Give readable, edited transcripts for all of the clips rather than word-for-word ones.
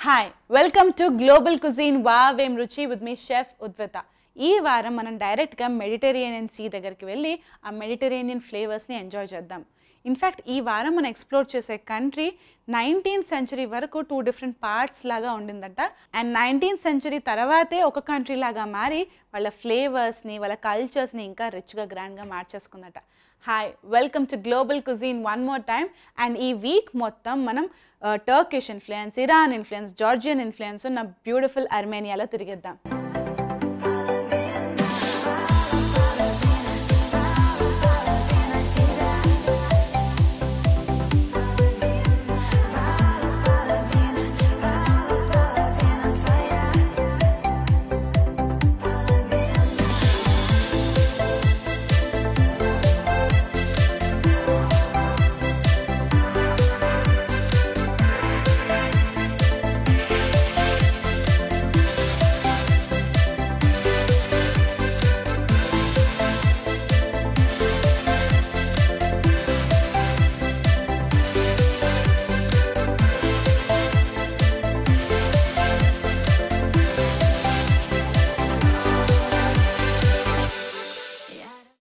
Hi, welcome to Global Cuisine Vaavem Ruchi with me Chef Udvita. ఈ వారం మనం డైరెక్ట్గా మెడిటరేనియన్ సీ దగ్గరికి వెళ్ళి ఆ మెడిటరేనియన్ ఫ్లేవర్స్ని ఎంజాయ్ చేద్దాం. ఇన్ఫ్యాక్ట్ ఈ వారం మనం ఎక్స్ప్లోర్ చేసే కంట్రీ 19th century వరకు 2 different పార్ట్స్ లాగా ఉండిందట. అండ్ 19th century తర్వాతే ఒక కంట్రీ లాగా మారి వాళ్ళ ఫ్లేవర్స్ని వాళ్ళ కల్చర్స్ని ఇంకా రిచ్గా గ్రాండ్గా మార్చేసుకుందట. Hi, welcome to global cuisine one more time. And ఈ వీక్ మొత్తం మనం Turkish influence, Iran influence, Georgian influence ఉన్న బ్యూటిఫుల్ అర్మేనియాలో తిరిగిద్దాం.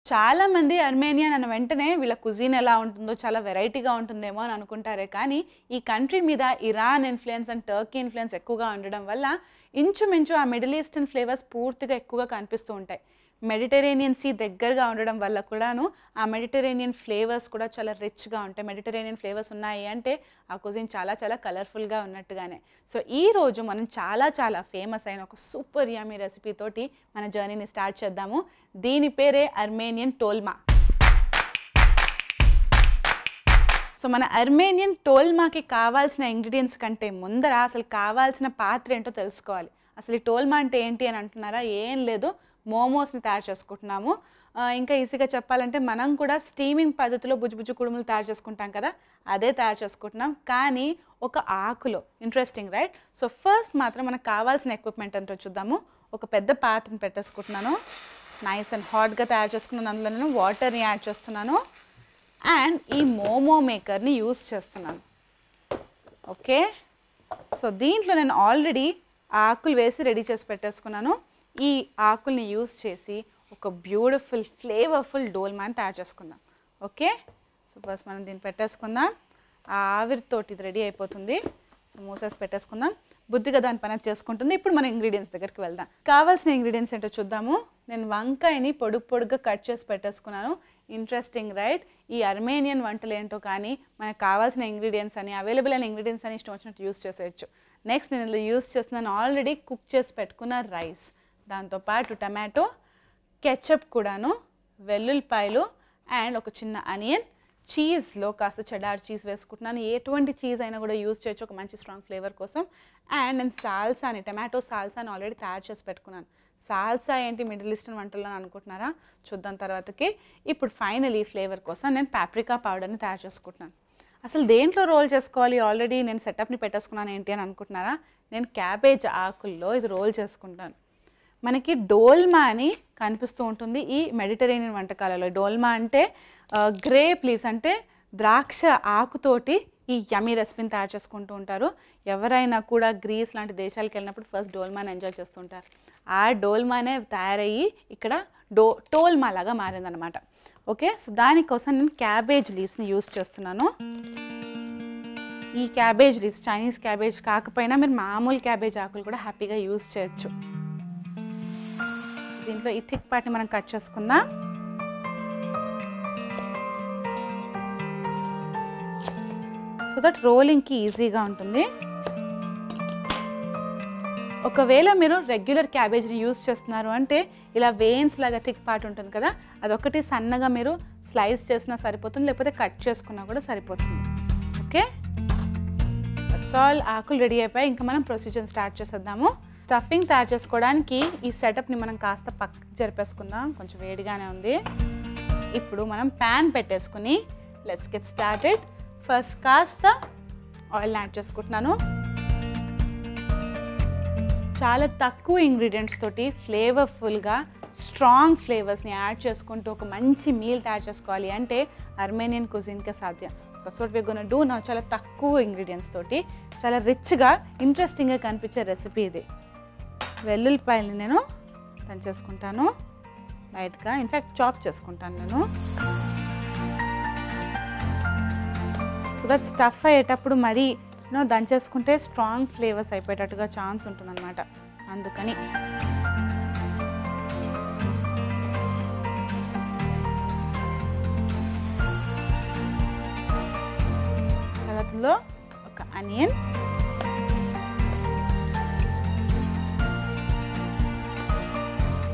చాలా మంది అర్మేనియన్ అన్న వెంటనే వీళ్ళ కుజీన్ ఎలా ఉంటుందో చాలా వెరైటీగా ఉంటుందేమో అని అనుకుంటారే, కానీ ఈ కంట్రీ మీద Iran influence and Turkey influence ఎక్కువగా ఉండడం వల్ల ఇంచుమించు ఆ మిడిల్ ఈస్టర్న్ ఫ్లేవర్స్ పూర్తిగా ఎక్కువగా కనిపిస్తూ ఉంటాయి. మెడిటరేనియన్ సీ దగ్గరగా ఉండడం వల్ల కూడాను ఆ మెడిటరేనియన్ ఫ్లేవర్స్ కూడా చాలా రిచ్గా ఉంటాయి. మెడిటరేనియన్ ఫ్లేవర్స్ ఉన్నాయి అంటే ఆ కుజిన్ చాలా చాలా కలర్ఫుల్గా ఉన్నట్టుగానే. సో ఈరోజు మనం చాలా ఫేమస్ అయిన ఒక సూపర్ యమ్మీ రెసిపీ తోటి మన జర్నీని స్టార్ట్ చేద్దాము. దీని పేరే అర్మేనియన్ టోల్మా. సో మన అర్మేనియన్ టోల్మాకి కావాల్సిన ఇంగ్రీడియంట్స్ కంటే ముందర అసలు కావాల్సిన పాత్ర ఏంటో తెలుసుకోవాలి. అసలు ఈ టోల్మా అంటే ఏంటి అని అంటున్నారా? ఏం లేదు, మోమోస్ని తయారు చేసుకుంటున్నాము. ఇంకా ఈజీగా చెప్పాలంటే మనం కూడా స్టీమింగ్ పద్ధతిలో బుజ్జు కుడుములు తయారు చేసుకుంటాం కదా, అదే తయారు చేసుకుంటున్నాం, కానీ ఒక ఆకులో. Interesting right? సో ఫస్ట్ మాత్రం మనకు కావాల్సిన ఎక్విప్మెంట్ ఏంటో చూద్దాము. ఒక పెద్ద పాత్రను పెట్టేసుకుంటున్నాను. నైస్ అండ్ హాట్గా తయారు చేసుకున్నాను. అందులో నేను వాటర్ని యాడ్ చేస్తున్నాను అండ్ ఈ మోమో మేకర్ని యూస్ చేస్తున్నాను. ఓకే, సో దీంట్లో నేను ఆల్రెడీ ఆకులు వేసి రెడీ చేసి పెట్టేసుకున్నాను. ఈ ఆకుల్ని యూస్ చేసి ఒక బ్యూటిఫుల్ ఫ్లేవర్ఫుల్ డోల్మాని తయారు చేసుకుందాం. ఓకే, సో ఫస్ట్ మనం దీన్ని పెట్టేసుకుందాం. ఆ ఆవిరితోటి ఇది రెడీ అయిపోతుంది. సో మూసేసి పెట్టేసుకుందాం. బుద్ధిగా దాని పని చేసుకుంటుంది. ఇప్పుడు మన ఇంగ్రీడియంట్స్ దగ్గరికి వెళ్దాం. కావాల్సిన ఇంగ్రీడియంట్స్ ఏంటో చూద్దాము. నేను వంకాయని పొడుగ్గా కట్ చేసి పెట్టేసుకున్నాను. Interesting right? ఈ అర్మేనియన్ వంటలు ఏంటో కానీ మనకు కావాల్సిన ఇంగ్రీడియంట్స్ అని, అవైలబుల్ అయిన ఇంగ్రీడియంట్స్ అని ఇష్టం వచ్చినట్టు యూస్ చేసేయచ్చు. నెక్స్ట్ నేను ఇలా యూస్ చేస్తున్నాను ఆల్రెడీ కుక్ చేసి పెట్టుకున్న రైస్, దాంతోపాటు టమాటో, కెచప్ కూడాను, వెల్లుల్లిపాయలు అండ్ ఒక చిన్న ఆనియన్. చీజ్లో కాస్త చెడార్ చీజ్ వేసుకుంటున్నాను. ఎటువంటి చీజ్ అయినా కూడా యూజ్ చేయొచ్చు ఒక మంచి స్ట్రాంగ్ ఫ్లేవర్ కోసం. అండ్ నేను సాల్సాని, టమాటో సాల్సాని ఆల్రెడీ తయారు చేసి పెట్టుకున్నాను. సాల్సా ఏంటి మిడిల్ ఈస్టర్న్ వంటల్లో అని అనుకుంటున్నారా? చూద్దాం తర్వాతకి. ఇప్పుడు ఫైనల్ ఈ ఫ్లేవర్ కోసం నేను పాప్రికా పౌడర్ని తయారు చేసుకుంటున్నాను. అసలు దేంట్లో రోల్ చేసుకోవాలి? ఆల్రెడీ నేను సెటప్ని పెట్టేసుకున్నాను ఏంటి అని అనుకుంటున్నారా? నేను క్యాబేజ్ ఆకుల్లో ఇది రోల్ చేసుకుంటాను. మనకి డోల్మా అని కనిపిస్తూ ఉంటుంది ఈ మెడిటరేనియన్ వంటకాలలో. డోల్మా అంటే గ్రేప్ లీవ్స్ అంటే ద్రాక్ష ఆకుతోటి ఈ యమ్మీ రెసిపీని తయారు చేసుకుంటూ ఉంటారు. ఎవరైనా కూడా గ్రీస్ లాంటి దేశాలకు వెళ్ళినప్పుడు ఫస్ట్ డోల్మాని ఎంజాయ్ చేస్తుంటారు. ఆ డోల్మానే తయారయ్యి ఇక్కడ టోల్మా లాగా మారిందనమాట. ఓకే, సో దానికోసం నేను క్యాబేజ్ లీవ్స్ని యూస్ చేస్తున్నాను. ఈ క్యాబేజ్ లీవ్స్ చైనీస్ క్యాబేజ్ కాకపోయినా మీరు మామూలు క్యాబేజ్ ఆకులు కూడా హ్యాపీగా యూస్ చేయొచ్చు. దీంట్లో ఈ థిక్ పార్ట్ని మనం కట్ చేసుకుందాం. సో దట్ రోలింగ్కి ఈజీగా ఉంటుంది. ఒకవేళ మీరు రెగ్యులర్ క్యాబేజ్ని యూస్ చేస్తున్నారు అంటే ఇలా వెయిన్స్ లాగా థిక్ పార్ట్ ఉంటుంది కదా, అదొకటి సన్నగా మీరు స్లైస్ చేసినా సరిపోతుంది, లేకపోతే కట్ చేసుకున్నా కూడా సరిపోతుంది. Okay, that's all. ఆకులు రెడీ అయిపోయి ఇంకా మనం ప్రొసీజర్ స్టార్ట్ చేసేద్దాము. స్టఫింగ్ తయారు చేసుకోవడానికి ఈ సెటప్ని మనం కాస్త పక్కకి జరిపేసుకుందాం. కొంచెం వేడిగానే ఉంది. ఇప్పుడు మనం ప్యాన్ పెట్టేసుకుని లెట్స్ గెట్ స్టార్టెడ్. ఫస్ట్ కాస్త ఆయిల్ యాడ్ చేసుకుంటున్నాను. చాలా తక్కువ ఇంగ్రీడియంట్స్ తోటి ఫ్లేవర్ఫుల్గా స్ట్రాంగ్ ఫ్లేవర్స్ని యాడ్ చేసుకుంటూ ఒక మంచి మీల్ తయారు చేసుకోవాలి అంటే అర్మేనియన్ కుజిన్కే సాధ్యం. That's what we are gonna do now. చాలా తక్కువ ఇంగ్రీడియంట్స్ తోటి చాలా రిచ్గా ఇంట్రెస్టింగ్గా కనిపించే రెసిపీ ఇది. వెల్లుల్లిపాయలని నేను దంచేసుకుంటాను లైట్గా, ఇన్ఫ్యాక్ట్ చాప్ చేసుకుంటాను నేను. సో దట్ స్టఫ్ అయ్యేటప్పుడు మరీ దంచేసుకుంటే స్ట్రాంగ్ ఫ్లేవర్స్ అయిపోయేటట్టుగా ఛాన్స్ ఉంటుందన్నమాట. అందుకని తర్వాతలో ఒక ఆనియన్,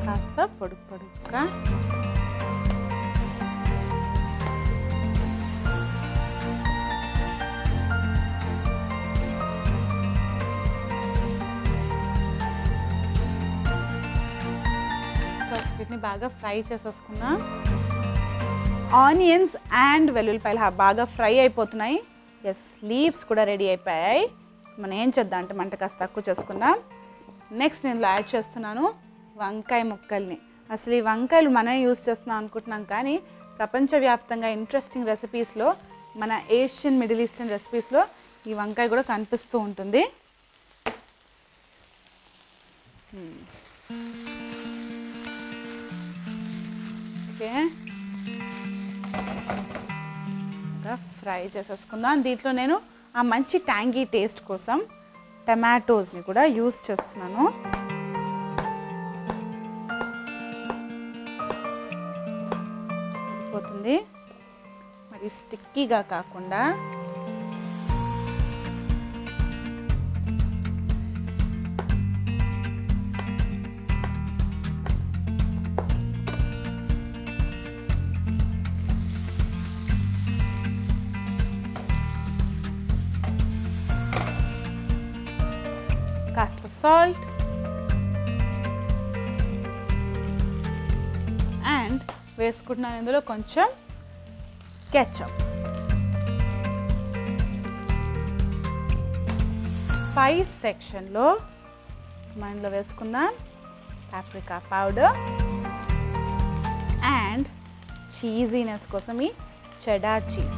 కాస్త పొడుగ్గా వీటిని బాగా ఫ్రై చేసేసుకున్నా. ఆనియన్స్ అండ్ వెల్లుల్లిపాయలు బాగా ఫ్రై అయిపోతున్నాయి. ఎస్, లీవ్స్ కూడా రెడీ అయిపోయాయి. మనం ఏం చేద్దాం అంటే మంట కాస్త తక్కువ చేసుకుందాం. నెక్స్ట్ నేను యాడ్ చేస్తున్నాను వంకాయ ముక్కల్ని. అసలు ఈ వంకాయలు మనమే యూజ్ చేస్తున్నాం అనుకుంటున్నాం, కానీ ప్రపంచవ్యాప్తంగా ఇంట్రెస్టింగ్ రెసిపీస్లో, మన ఏషియన్ మిడిల్ ఈస్టర్న్ రెసిపీస్లో ఈ వంకాయ కూడా కనిపిస్తూ ఉంటుంది. ఓకే, ఇంకా ఫ్రై చేసేసుకుందాం. దీంట్లో నేను ఆ మంచి ట్యాంగీ టేస్ట్ కోసం టమాటోస్ని కూడా యూజ్ చేస్తున్నాను. సరిపోతుంది, మరి స్టిక్కీగా కాకుండా. కాస్త సాల్ట్ అండ్ వేసుకుంటున్నాను ఇందులో కొంచెం కెచప్. స్పైస్ సెక్షన్లో మనం ఇందులో వేసుకుందాం పాప్రికా పౌడర్ అండ్ చీజీనెస్ కోసం ఈ చెడార్ చీజ్.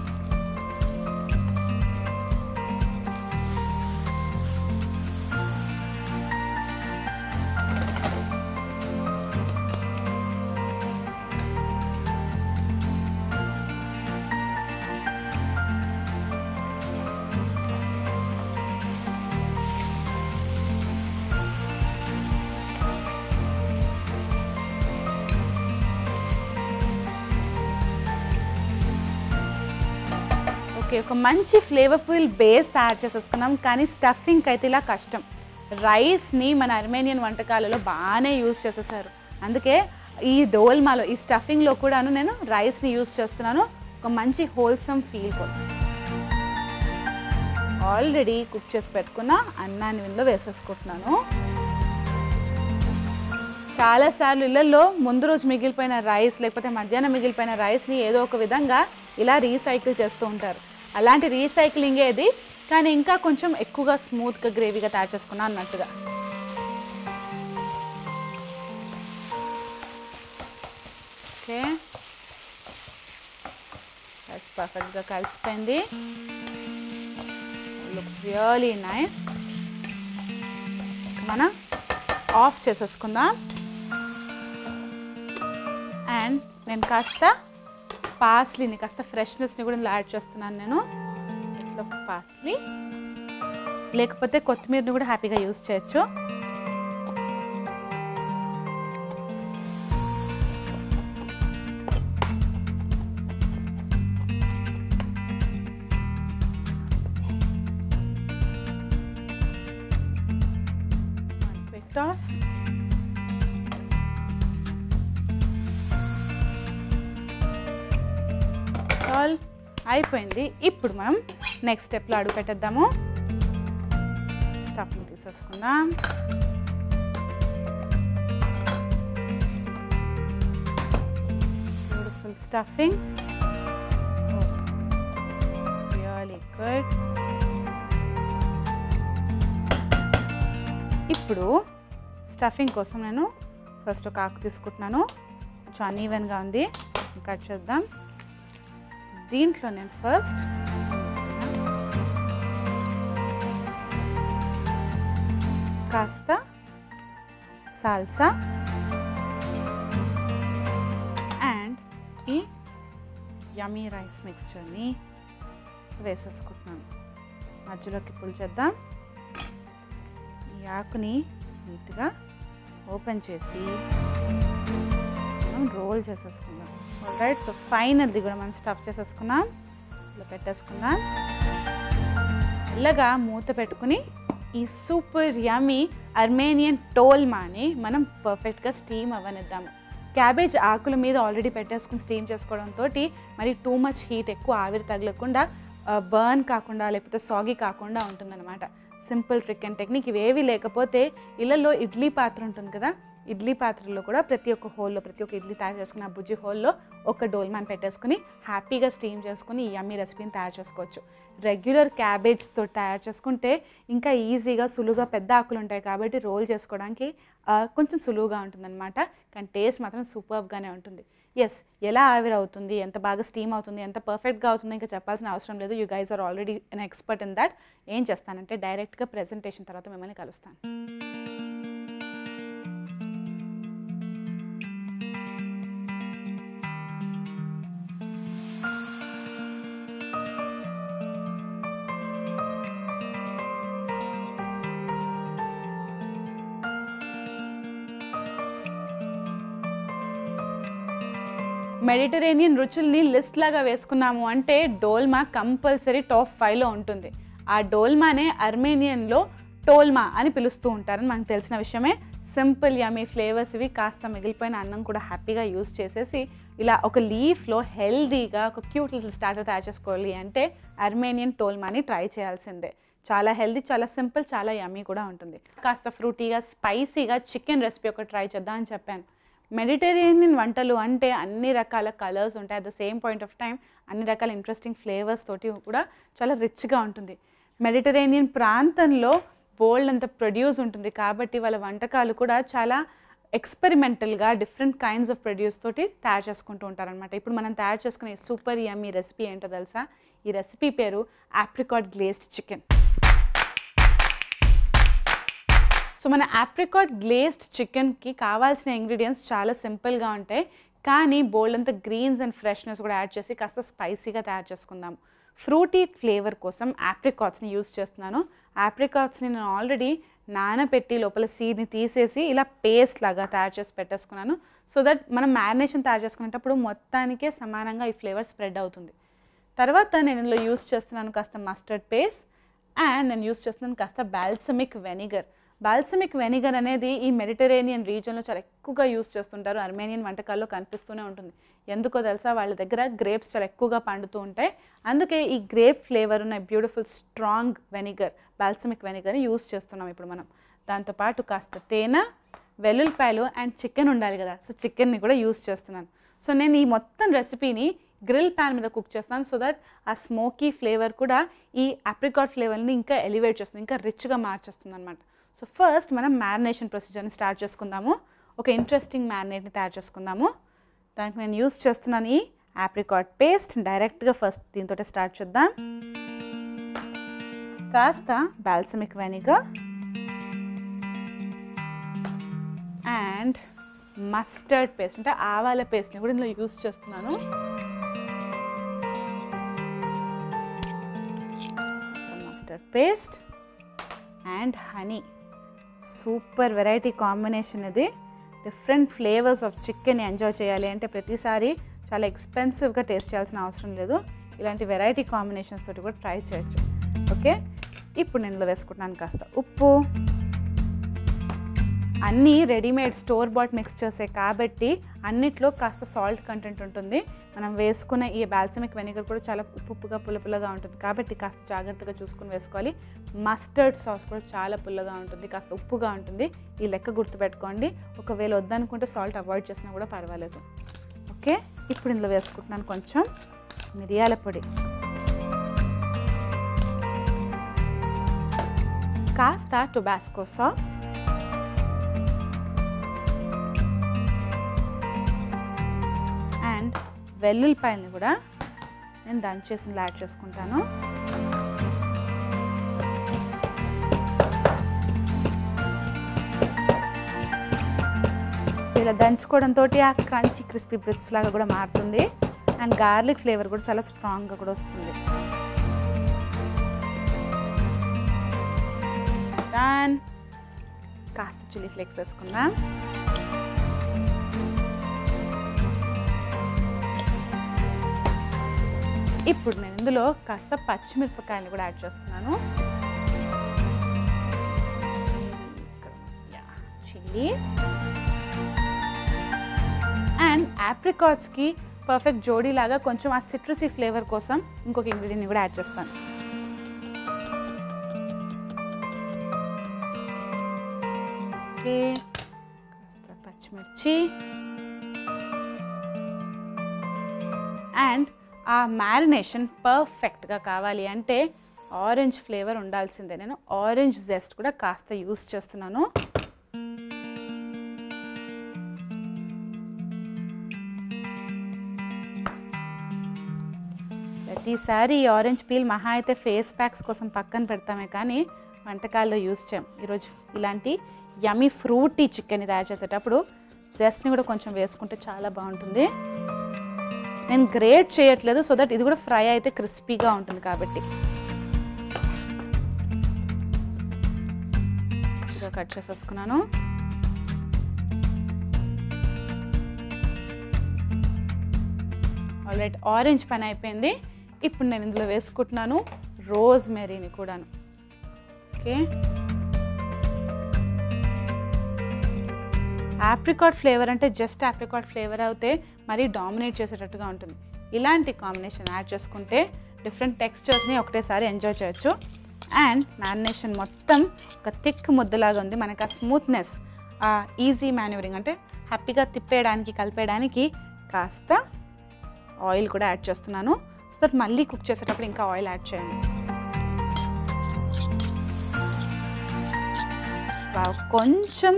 ఒక మంచి ఫ్లేవర్ఫుల్ బేస్ తయారు చేసేసుకున్నాం, కానీ స్టఫింగ్కి అయితే ఇలా కష్టం. రైస్ని మన అర్మేనియన్ వంటకాలలో బాగానే యూజ్ చేసేసారు. అందుకే ఈ డోల్మాలో, ఈ స్టఫింగ్లో కూడాను నేను రైస్ని యూజ్ చేస్తున్నాను ఒక మంచి హోల్సమ్ ఫీల్ కోసం. ఆల్రెడీ కుక్ చేసి పెట్టుకున్న అన్నాన్ని ఇందులో వేసేసుకుంటున్నాను. చాలాసార్లు ఇళ్ళల్లో ముందు రోజు మిగిలిపోయిన రైస్ లేకపోతే మధ్యాహ్నం మిగిలిపోయిన రైస్ని ఏదో ఒక విధంగా ఇలా రీసైకిల్ చేస్తూ ఉంటారు. అలాంటి రీసైక్లింగ్ ఏది, కానీ ఇంకా కొంచెం ఎక్కువగా స్మూత్గా గ్రేవీగా తయారు చేసుకున్నా అన్నట్టుగా. ఓకే, పర్ఫెక్ట్గా కలిసిపోయింది. Looks really nice. మనం ఆఫ్ చేసేసుకుందాం. అండ్ నేను కాస్త పాస్లీని, కాస్త ఫ్రెష్నెస్ని కూడా యాడ్ చేస్తున్నాను నేను. ఇట్లా పాస్లీ లేకపోతే కొత్తిమీరని కూడా హ్యాపీగా యూజ్ చేయొచ్చు. టాస్. ఆల్ అయిపోయింది. ఇప్పుడు మనం నెక్స్ట్ స్టెప్లో అడుగు పెట్టేద్దాము. స్టఫ్ని తీసేసుకుందాం. Beautiful stuffing, really good. ఇప్పుడు స్టఫింగ్ కోసం నేను ఫస్ట్ ఒక ఆకు తీసుకుంటున్నాను. కొంచెం అన్ఈవెన్గా ఉంది, కట్ చేద్దాం. దీంట్లో నేను ఫస్ట్ కాస్త సాల్సా అండ్ ఈ యమ్మీ రైస్ మిక్స్చర్ని వేసేసుకుంటున్నాను. మధ్యలోకి పుల్ చేద్దాం. ఈ ఆకుని నీట్గా ఓపెన్ చేసి మనం రోల్ చేసేసుకుందాం. ఆల్రైట్, సో ఫైనల్ది కూడా మనం స్టఫ్ చేసేసుకున్నాం. ఇలా పెట్టేసుకుందాం. ఇలాగా మూత పెట్టుకుని ఈ సూపర్ యమ్మీ అర్మేనియన్ టోల్మాని మనం పర్ఫెక్ట్గా స్టీమ్ అవ్వనిద్దాము. క్యాబేజ్ ఆకుల మీద ఆల్రెడీ పెట్టేసుకుని స్టీమ్ చేసుకోవడంతో మరి టూ మచ్ హీట్, ఎక్కువ ఆవిరి తగలకుండా, బర్న్ కాకుండా లేకపోతే సాగి కాకుండా ఉంటుందన్నమాట. Simple trick and technique. ఇవేవి లేకపోతే ఇళ్ళల్లో ఇడ్లీ పాత్ర ఉంటుంది కదా, ఇడ్లీ పాత్రలో కూడా ప్రతి ఒక్క హోల్లో, ప్రతి ఒక్క ఇడ్లీ తయారు చేసుకున్న బుజ్జి హోల్లో ఒక డోల్మాన్ పెట్టేసుకుని హ్యాపీగా స్టీమ్ చేసుకుని ఈ యమ్మీ రెసిపీని తయారు చేసుకోవచ్చు. రెగ్యులర్ క్యాబేజ్తో తయారు చేసుకుంటే ఇంకా ఈజీగా సులువుగా, పెద్ద ఆకులు ఉంటాయి కాబట్టి రోల్ చేసుకోవడానికి కొంచెం సులువుగా ఉంటుందన్నమాట. కానీ టేస్ట్ మాత్రం సూపర్గానే ఉంటుంది. ఎస్, ఎలా ఆవిరి అవుతుంది, ఎంత బాగా స్టీమ్ అవుతుంది, ఎంత పర్ఫెక్ట్గా అవుతుంది ఇంకా చెప్పాల్సిన అవసరం లేదు. You guys are already an expert in that. ఏం చేస్తానంటే డైరెక్ట్గా ప్రెజెంటేషన్ తర్వాత మిమ్మల్ని కలుస్తాను. మెడిటరేనియన్ రుచుల్ని లిస్ట్ లాగా వేసుకున్నాము అంటే డోల్మా కంపల్సరీ టాప్ 5లో ఉంటుంది. ఆ డోల్మానే అర్మేనియన్లో టోల్మా అని పిలుస్తూ ఉంటారని మనకు తెలిసిన విషయమే. సింపుల్ యమ్మీ ఫ్లేవర్స్ ఇవి. కాస్త మిగిలిపోయిన అన్నం కూడా హ్యాపీగా యూజ్ చేసేసి ఇలా ఒక లీఫ్లో హెల్దీగా ఒక క్యూట్ లిటిల్ స్టార్టర్ తయారు చేసుకోవాలి అంటే అర్మేనియన్ టోల్మాని ట్రై చేయాల్సిందే. చాలా హెల్దీ, చాలా సింపుల్, చాలా యమ్మీ కూడా ఉంటుంది. కాస్త ఫ్రూటీగా, స్పైసీగా చికెన్ రెసిపీ ఒకటి ట్రై చేద్దాం అని చెప్పాను. మెడిటరేనియన్ వంటలు అంటే అన్ని రకాల కలర్స్ ఉంటాయి. At the same point of time అన్ని రకాల ఇంట్రెస్టింగ్ ఫ్లేవర్స్ తోటి కూడా చాలా రిచ్గా ఉంటుంది. మెడిటరేనియన్ ప్రాంతంలో బోల్డ్ అంత ప్రొడ్యూస్ ఉంటుంది కాబట్టి వాళ్ళ వంటకాలు కూడా చాలా ఎక్స్పెరిమెంటల్గా డిఫరెంట్ కైండ్స్ ఆఫ్ ప్రొడ్యూస్ తోటి తయారు చేసుకుంటూ ఉంటారనమాట. ఇప్పుడు మనం తయారు చేసుకునే సూపర్ యమ్మీ రెసిపీ ఏంటో తెలుసా? ఈ రెసిపీ పేరు ఆప్రికాట్ గ్లేజ్డ్ చికెన్. సో మన ఆప్రికాట్ గ్లేజ్డ్ చికెన్కి కావాల్సిన ఇంగ్రీడియంట్స్ చాలా సింపుల్గా ఉంటాయి, కానీ బోల్డ్ అంతా గ్రీన్స్ అండ్ ఫ్రెష్నెస్ కూడా యాడ్ చేసి కాస్త స్పైసీగా తయారు చేసుకుందాం. ఫ్రూటీ ఫ్లేవర్ కోసం ఆప్రికాట్స్ని యూజ్ చేస్తున్నాను. ఆప్రికాట్స్ని నేను ఆల్రెడీ నానబెట్టి లోపల సీడ్ని తీసేసి ఇలా పేస్ట్ లాగా తయారు చేసి పెట్టేసుకున్నాను. సో దట్ మనం మ్యారినేషన్ తయారు చేసుకునేటప్పుడు మొత్తానికే సమానంగా ఈ ఫ్లేవర్ స్ప్రెడ్ అవుతుంది. తర్వాత నేను ఇందులో యూజ్ చేస్తున్నాను కాస్త మస్టర్డ్ పేస్ట్ అండ్ నేను యూజ్ చేస్తున్నాను కాస్త బాల్సమిక్ వెనిగర్. బాల్సమిక్ వెనిగర్ అనేది ఈ మెడిటరేనియన్ రీజియన్లో చాలా ఎక్కువగా యూజ్ చేస్తుంటారు. అర్మేనియన్ వంటకాల్లో కనిపిస్తూనే ఉంటుంది. ఎందుకో తెలుసా? వాళ్ళ దగ్గర గ్రేప్స్ చాలా ఎక్కువగా పండుతూ ఉంటాయి. అందుకే ఈ గ్రేప్ ఫ్లేవర్ ఉన్న బ్యూటిఫుల్ స్ట్రాంగ్ వెనిగర్, బాల్సమిక్ వెనిగర్ని యూజ్ చేస్తున్నాం ఇప్పుడు మనం. దాంతోపాటు కాస్త తేనె, వెల్లుల్లిపాయలు అండ్ చికెన్ ఉండాలి కదా, సో చికెన్ని కూడా యూజ్ చేస్తున్నాను. సో నేను ఈ మొత్తం రెసిపీని గ్రిల్ ప్యాన్ మీద కుక్ చేస్తాను. సో దట్ ఆ స్మోకీ ఫ్లేవర్ కూడా ఈ ఆప్రికాట్ ఫ్లేవర్ని ఇంకా ఎలివేట్ చేస్తుంది, ఇంకా రిచ్గా మార్చేస్తుంది అనమాట. సో ఫస్ట్ మనం మ్యారినేషన్ ప్రొసీజర్ని స్టార్ట్ చేసుకుందాము. ఒక ఇంట్రెస్టింగ్ మ్యారినేట్ని తయారు చేసుకుందాము. దానికి నేను యూజ్ చేస్తున్నాను ఈ ఆప్రికాట్ పేస్ట్. డైరెక్ట్గా ఫస్ట్ దీంతో స్టార్ట్ చేద్దాం. కాస్త balsamic vinegar and mustard paste అంటే ఆవాల పేస్ట్ని కూడా ఇందులో యూజ్ చేస్తున్నాను. Mustard paste and honey. Super variety combination ఇది. Different flavours of chicken enjoy చేయాలి అంటే ప్రతిసారి చాలా ఎక్స్పెన్సివ్గా టేస్ట్ చేయాల్సిన అవసరం లేదు. ఇలాంటి వెరైటీ కాంబినేషన్స్ తోటి కూడా ట్రై చేయొచ్చు. ఓకే, ఇప్పుడు నేను ఇందులో వేసుకుంటున్నాను కాస్త ఉప్పు. అన్నీ రెడీమేడ్ స్టోర్ బాట్ మిక్స్చర్సే కాబట్టి అన్నిట్లో కాస్త సాల్ట్ కంటెంట్ ఉంటుంది. మనం వేసుకునే ఈ బాల్సమిక్ వెనిగర్ కూడా చాలా ఉప్పుగా పుల్లగా ఉంటుంది కాబట్టి కాస్త జాగ్రత్తగా చూసుకుని వేసుకోవాలి. మస్టర్డ్ సాస్ కూడా చాలా పుల్లగా ఉంటుంది, కాస్త ఉప్పుగా ఉంటుంది. ఈ లెక్క గుర్తుపెట్టుకోండి. ఒకవేళ వద్దనుకుంటే సాల్ట్ అవాయిడ్ చేసినా కూడా పర్వాలేదు. ఓకే, ఇప్పుడు ఇందులో వేసుకుంటున్నాను కొంచెం మిరియాల పొడి, కాస్త టొబాస్కో సాస్, అండ్ వెల్లుల్లిపాయలని కూడా నేను దంచేసి యాడ్ చేసుకుంటాను. ఇలా దంచుకోవడంతో ఆ క్రంచీ క్రిస్పీ బ్రెడ్స్ లాగా కూడా మారుతుంది. అండ్ గార్లిక్ ఫ్లేవర్ కూడా చాలా స్ట్రాంగ్గా కూడా వస్తుంది. డన్. కాస్త చిల్లీ ఫ్లేక్స్ వేసుకుందాం. ఇప్పుడు నేను ఇందులో కాస్త పచ్చిమిరపకాయలు కూడా యాడ్ చేస్తున్నాను. చిల్లీస్ అండ్ ఆప్రికాట్స్కి పర్ఫెక్ట్ జోడీ లాగా కొంచెం ఆ సిట్రసీ ఫ్లేవర్ కోసం ఇంకొక ఇంగ్రీడియంట్ కూడా యాడ్ చేస్తాను. ఓకే, కాస్త పచ్చిమిర్చి అండ్ ఆ మ్యారినేషన్ పర్ఫెక్ట్గా కావాలి అంటే ఆరెంజ్ ఫ్లేవర్ ఉండాల్సిందే. నేను ఆరెంజ్ జెస్ట్ కూడా కాస్త యూస్ చేస్తున్నాను. ప్రతిసారి ఈ ఆరెంజ్ పీల్ మహా అయితే ఫేస్ ప్యాక్స్ కోసం పక్కన పెడతామే కానీ వంటకాల్లో యూజ్ చేయం. ఈరోజు ఇలాంటి యమ్మీ ఫ్రూటీ చికెన్ తయారు చేసేటప్పుడు జెస్ట్ని కూడా కొంచెం వేసుకుంటే చాలా బాగుంటుంది. నేను గ్రేట్ చేయట్లేదు సో దట్ ఇది కూడా ఫ్రై అయితే క్రిస్పీగా ఉంటుంది కాబట్టి. ఇలా కట్ చేసేసుకున్నాను. ఆల్రైట్, ఆరెంజ్ పని అయిపోయింది. ఇప్పుడు నేను ఇందులో వేసుకుంటున్నాను రోజ్ మెరీని కూడాను. ఓకే, ఆప్రికాట్ ఫ్లేవర్ అంటే జస్ట్ ఆప్రికాట్ ఫ్లేవర్ అయితే మరీ డామినేట్ చేసేటట్టుగా ఉంటుంది. ఇలాంటి కాంబినేషన్ యాడ్ చేసుకుంటే డిఫరెంట్ టెక్స్చర్స్ని ఒకటేసారి ఎంజాయ్ చేయొచ్చు. అండ్ మ్యారినేషన్ మొత్తం ఒక థిక్ ముద్దలాగా ఉంది. మనకు ఆ స్మూత్నెస్, ఆ ఈజీ మాన్యూరింగ్ అంటే హ్యాపీగా తిప్పేయడానికి కలిపేయడానికి కాస్త ఆయిల్ కూడా యాడ్ చేస్తున్నాను. సో దట్ మళ్ళీ కుక్ చేసేటప్పుడు ఇంకా ఆయిల్ యాడ్ చేయండి. కొంచెం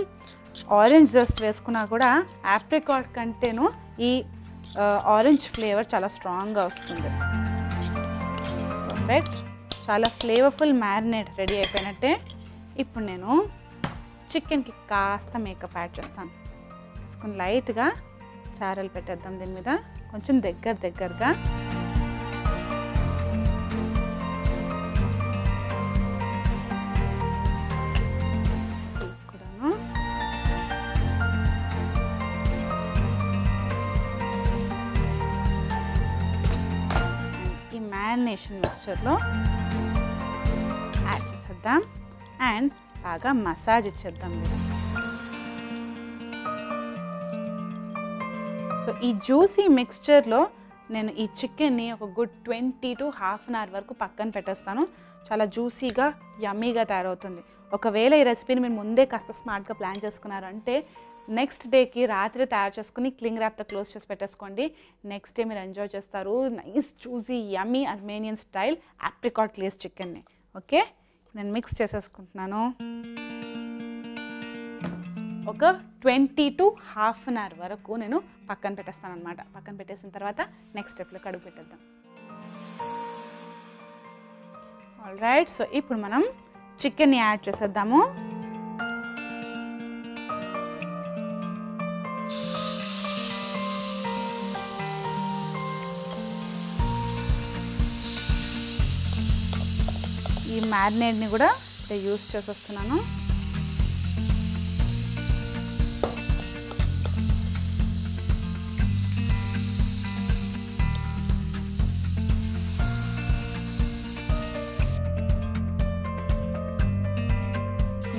ఆరెంజ్ జస్ట్ వేసుకున్నా కూడా ఆప్రికాట్ కంటేను ఈ ఆరెంజ్ ఫ్లేవర్ చాలా స్ట్రాంగ్గా వస్తుంది. పర్ఫెక్ట్, చాలా ఫ్లేవర్ఫుల్ మ్యారినేట్ రెడీ అయిపోయినట్టే. ఇప్పుడు నేను చికెన్కి కాస్త మేకప్ యాడ్ చేస్తాను. తీసుకుని లైట్గా చారలు పెట్టేద్దాం దీని మీద, కొంచెం దగ్గరగా. తీసుకున్నాను. ఈ మ్యారినేషన్ మిక్స్చర్లో యాడ్ చేసేద్దాం అండ్ బాగా మసాజ్ ఇచ్చేద్దాం. సో ఈ జ్యూసీ మిక్స్చర్లో నేను ఈ చికెన్ని ఒక గుడ్ 20 to ½ hour వరకు పక్కన పెట్టేస్తాను. చాలా జ్యూసీగా యమ్మీగా తయారవుతుంది. ఒకవేళ ఈ రెసిపీని మీరు ముందే కాస్త స్మార్ట్గా ప్లాన్ చేసుకున్నారంటే నెక్స్ట్ డేకి రాత్రి తయారు చేసుకుని క్లింగ్ ర్యాప్తో క్లోజ్ చేసి పెట్టేసుకోండి. నెక్స్ట్ డే మీరు ఎంజాయ్ చేస్తారు నైస్ జ్యూసీ యమ్మీ అర్మేనియన్ స్టైల్ ఆప్రికాట్ గ్లేజ్ చికెన్ని. ఓకే, నేను మిక్స్ చేసేసుకుంటున్నాను. ఒక 20 to ½ hour వరకు నేను పక్కన పెట్టేస్తాను అనమాట. పక్కన పెట్టేసిన తర్వాత నెక్స్ట్ స్టెప్లో కడుగు పెట్టేద్దాం. ఆల్రైట్, సో ఇప్పుడు మనం చికెన్ని యాడ్ చేసేద్దాము. ఈ మ్యారినేట్ని కూడా యూస్ చేసేస్తున్నాను.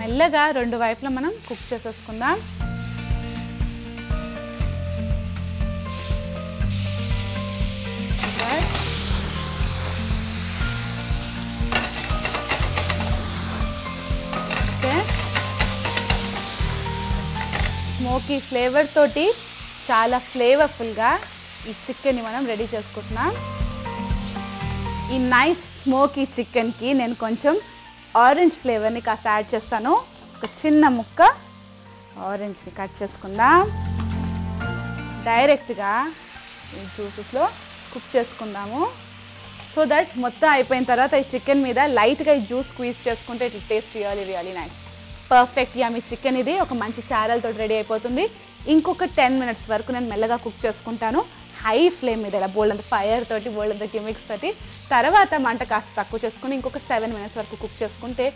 మెల్లగా రెండు వైపులా మనం కుక్ చేసేసుకుందాం. స్మోకీ ఫ్లేవర్ తోటి చాలా ఫ్లేవర్ఫుల్గా ఈ చికెన్ని మనం రెడీ చేసుకుంటున్నాం. ఈ నైస్ స్మోకీ చికెన్కి నేను కొంచెం ఆరెంజ్ ఫ్లేవర్ని కాస్త యాడ్ చేస్తాను. ఒక చిన్న ముక్క ఆరెంజ్ని కట్ చేసుకుందాం. డైరెక్ట్గా ఈ జ్యూసెస్లో కుక్ చేసుకుందాము. సో దట్ మొత్తం అయిపోయిన తర్వాత ఈ చికెన్ మీద లైట్గా ఈ జ్యూస్ స్క్వీజ్ చేసుకుంటే it taste really nice. Perfect yummy chicken ఇది ఒక మంచి చారలతో రెడీ అయిపోతుంది. ఇంకొక 10 మినిట్స్ వరకు నేను మెల్లగా కుక్ చేసుకుంటాను హై ఫ్లేమ్ మీద, ఇలా బోల్డ్ అంత ఫైర్ తోటి, బోల్డ్ అంత గిమిక్స్ తోటి. తర్వాత మంట కాస్త తక్కువ చేసుకుని ఇంకొక 7 మినిట్స్ వరకు కుక్ చేసుకుంటే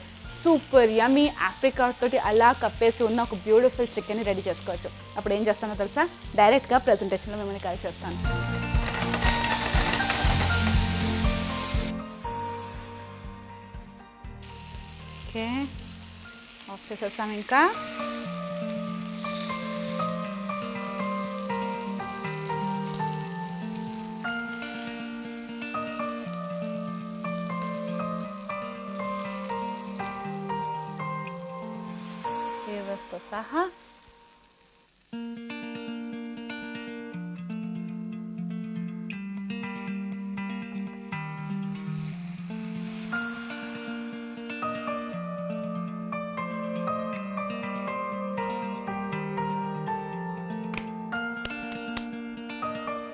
సూపర్ యమ్మీ ఆప్రికాట్ తోటి అలా కప్పేసి ఉన్న ఒక బ్యూటిఫుల్ చికెన్ని రెడీ చేసుకోవచ్చు. అప్పుడు ఏం చేస్తానో తెలుసా, డైరెక్ట్గా ప్రజెంటేషన్లో మిమ్మల్ని కలిసి చేస్తాను. ఓకే, ఆఫ్ చేసేస్తాను. ఇంకా ఫ్లేవర్స్తో సహా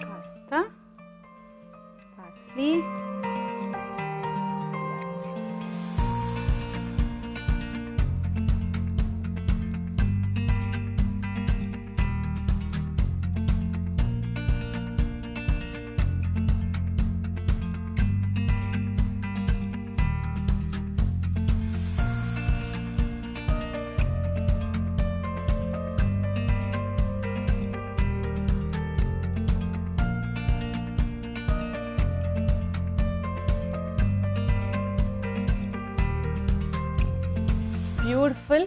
కాస్త paisley, beautiful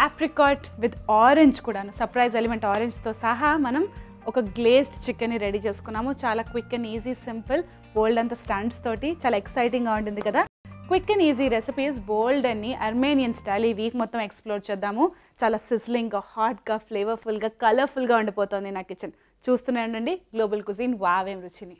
apricot with orange కూడాను, సర్ప్రైజ్ ఎలిమెంట్ ఆరెంజ్తో సహా మనం ఒక గ్లేజ్డ్ చికెన్ని రెడీ చేసుకున్నాము. చాలా క్విక్ అండ్ ఈజీ, సింపుల్, బోల్డ్ అంత స్టంట్స్ తోటి చాలా ఎక్సైటింగ్గా ఉంటుంది కదా. క్విక్ అండ్ ఈజీ రెసిపీస్, బోల్డ్ అని అర్మేనియన్ స్టైల్ ఈ వీక్ మొత్తం ఎక్స్ప్లోర్ చేద్దాము. చాలా సిజ్లింగ్గా, హాట్గా, ఫ్లేవర్ఫుల్గా, కలర్ఫుల్గా ఉండిపోతుంది నా కిచెన్. చూస్తూనే ఉండండి గ్లోబల్ కుజిన్ వావేం రుచిని.